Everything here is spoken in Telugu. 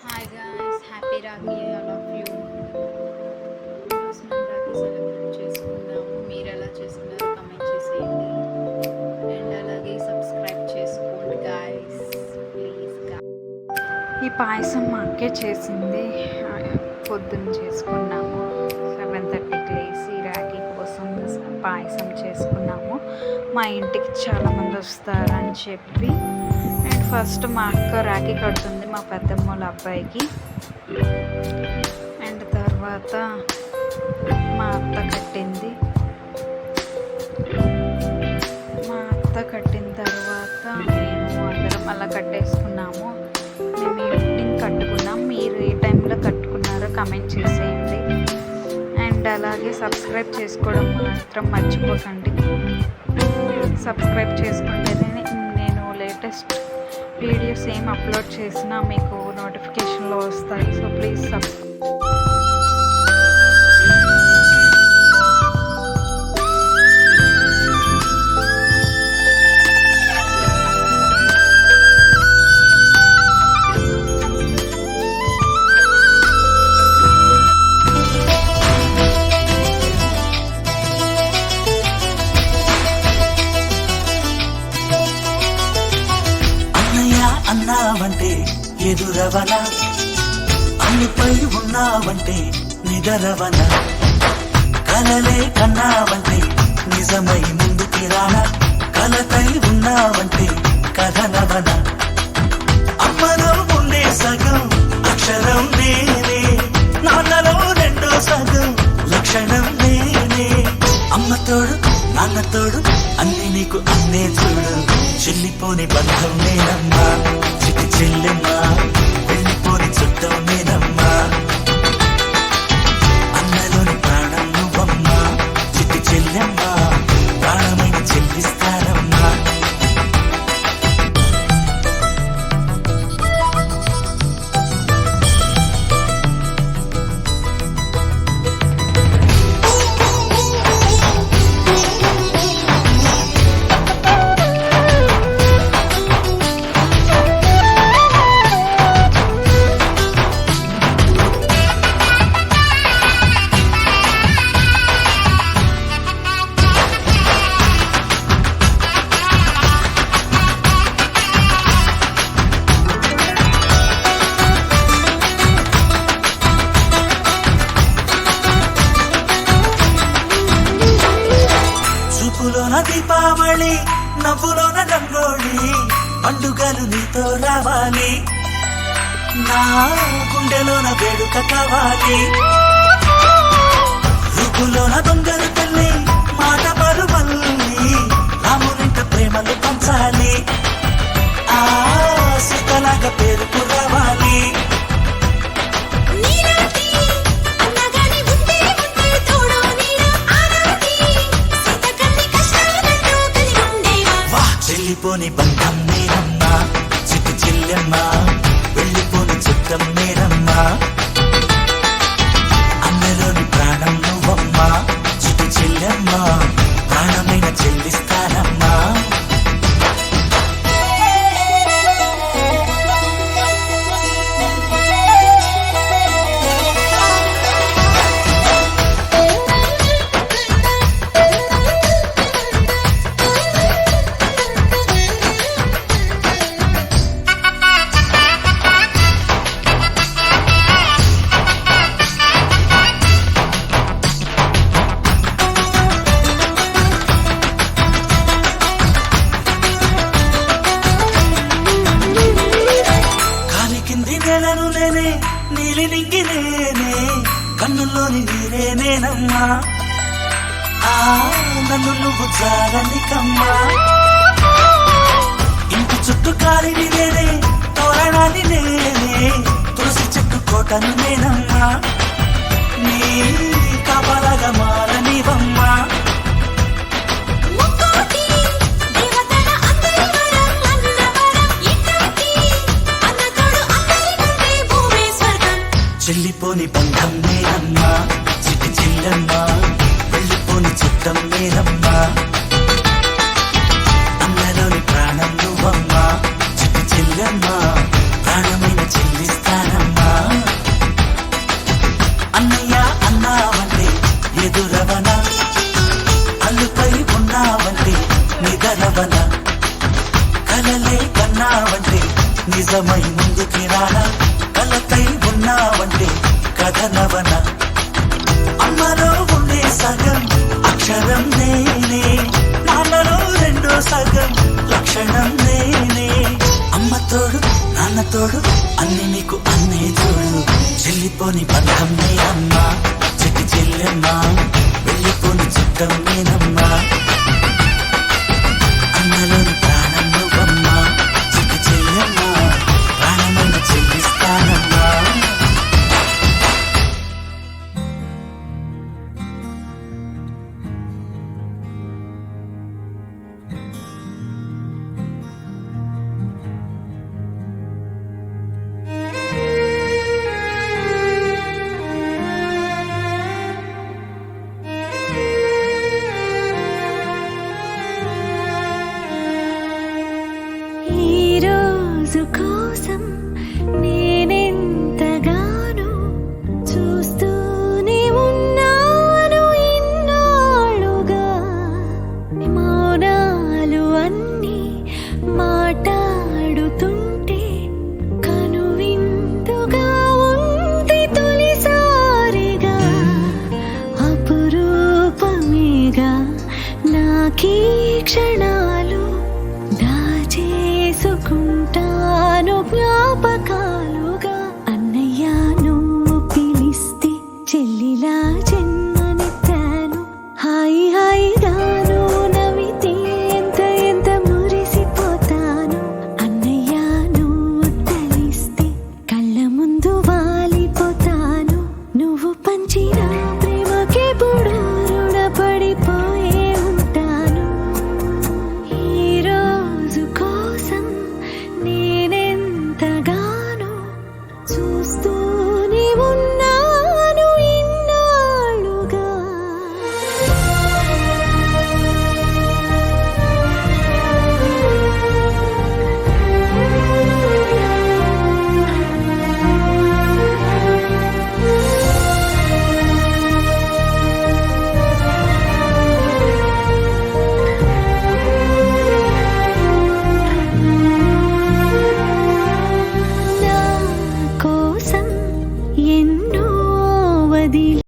Hi guys, happy Rakhi all of you. ఈరోజు మనం రాఖీ సెలబ్రేట్ చేసుకుందాము. మీరు ఎలా చేసుకున్నారో కమెంట్ చేసేయండి అండ్ అలాగే సబ్స్క్రైబ్ చేసుకోండి గాయ్స్, ప్లీజ్. ఈ పాయసం మా అక్కే చేసింది. పొద్దున్న చేసుకున్నాము. 7:30కి లేచి రాఖీ కోసం పాయసం చేసుకున్నాము. మా ఇంటికి చాలామంది వస్తారని చెప్పి అండ్ ఫస్ట్ మా అక్క రాఖీ కడుతుంది మా పెద్దమ్మల అబ్బాయికి. అండ్ తర్వాత మా అత్త కట్టింది. మా అత్త కట్టిన తర్వాత మేము అందరం అలా కట్టేసుకున్నాము. మేము ఈవినింగ్ కట్టుకున్నాం. మీరు ఏ టైంలో కట్టుకున్నారో కమెంట్ చేసేయండి అండ్ అలాగే సబ్స్క్రైబ్ చేసుకోవడం మాత్రం మర్చిపోకండి. సబ్స్క్రైబ్ చేసుకుంటేనే నేను లేటెస్ట్ వీడియోస్ ఏం అప్లోడ్ చేసినా మీకు నోటిఫికేషన్లో వస్తాయి. సో ప్లీజ్ అన్నావంటే ఎదురవన, అన్నిపై ఉన్నావంటే నిదరవన, కలలే కన్నావంటే నిజమై ముందుకి రానా, కలతై ఉన్నావంటే కథనవన. అమ్మలో ఉండే సగం అక్షరం నేనే, నాన్నలో రెండో సగం లక్షణం నేనే. అమ్మ తోడు నాన్న తోడు అన్ని నీకు అన్నే చూడు. చెల్లిపోని బంధం నేనమ్మా, చిటి చెల్లెమ్మా, వెళ్ళిపోని చుట్టం నేనమ్మా. అన్నలోని ప్రాణం నువ్వమ్మా, చిటి చెల్లెమ్మా, ప్రాణమైన చెల్లిస్తానమ్మా. చూపులోన దీపావళి, నవ్వులోన రంగోళి, పండుగలు నీతో రావాలి. నా గుండెలోన వేడుక కావాలి. రూపులోన దొంగలు తల్లి, మాట పరువల్లి, రామునింట ప్రేమలు పంచాలి. ఆ సీతలాగా పేరుకు రావాలి. వెళ్ళిపోని బంధం నేనమ్మా, చిట్టి చెల్లెమ్మా, వెళ్ళిపోని చుట్టం నేనమ్మా. అన్నలోని ప్రాణం నువ్వమ్మా, చిట్టి చెల్లెమ్మా, ప్రాణమైన చెల్లిస్తానమ్మా. నేలను నేనే, నీలి నింగి నేనే, కన్నుల్లోని నీరే నేనమ్మా. ఆ నన్ను నువ్వు జారనికమ్మా. ఇంటి చుట్టూ కాలిని నేనే, తోరణాన్ని నేనే, తులసి చెట్టు కోటను నేనమ్మా. నీ కాపలాగా మారనివమ్మా. చెల్లిపోని బంధం నేనమ్మా, చిట్టి చెల్లెమ్మా, వెళ్ళిపోని చుట్టం నేనమ్మా. అన్నలోని ప్రాణం నువ్వమ్మా, చిట్టి చెల్లెమ్మా, ప్రాణమైన చెల్లిస్తానమ్మా. నిజమై ముందుకి రానా కలకై ఉన్నావంటే కథనవన అమ్మలో ఉండే సగం అక్షరం నేనే నాన్నలో రెండో సగం లక్షణం నేనే అమ్మ తోడు నాన్న తోడు అన్ని నీకు అన్నే తోడు చెల్లిపోని బంధం నేనమ్మా చెట్టి చెల్లెమ్మా వెళ్ళిపోని చుట్టం నేనమ్మా అన్నలోని ప్రాణం నువ్వమ్మా చెట్టి చెల్లెమ్మా ప్రాణమైన చెల్లిస్తానమ్మా ఈ రోజు కోసం నేనెంతగానో చూస్తూనే ఉన్నాను ఇన్నాళ్ళుగా మౌనాలు అన్నీ మాట్లాడుతుంటే కనువిందుగా ఉంది తొలిసారిగా అపురూపమేగా నాకీ క్షణాలు దాచేసుకుంటాను జ్ఞాపకాలుగా